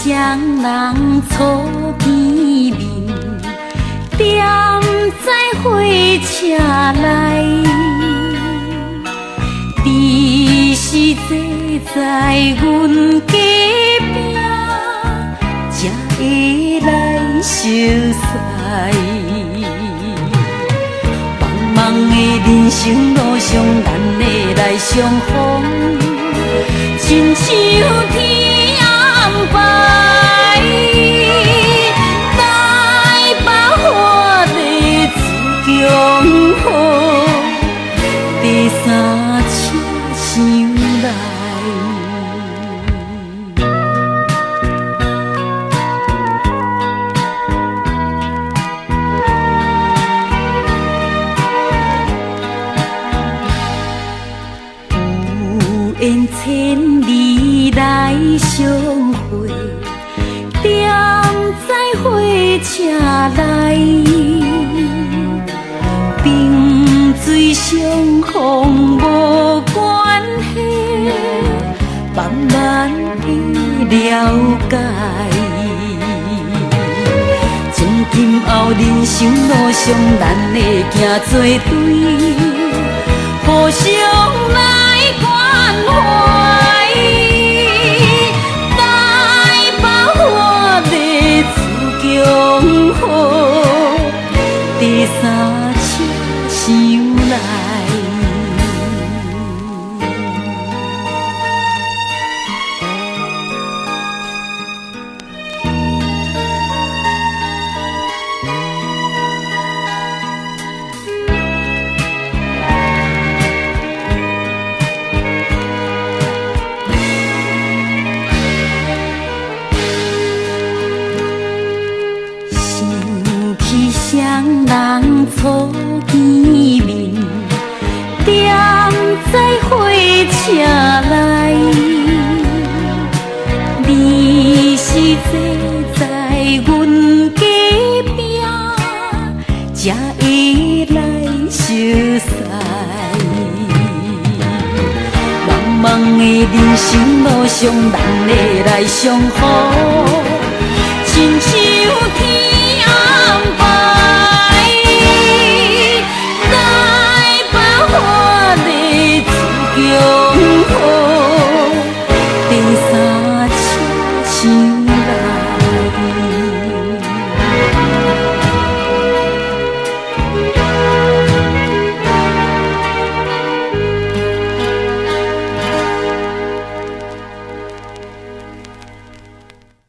双人初见面，踮在火车内，只是坐在阮隔壁，才会来熟悉。茫茫的人生路上，咱会来相逢，亲像天安排，台北花地自强好，第三车厢来。有缘千里来相会，踮在火车内，萍水相逢无关系，慢慢的了解。从今后人生路上，咱会行作对，互相来关怀。台北花地自强好，第三车厢来。双人初见面，踮在火车内，你是坐在阮隔壁，才会来熟悉。茫茫的人生路上，咱会来相逢，亲像天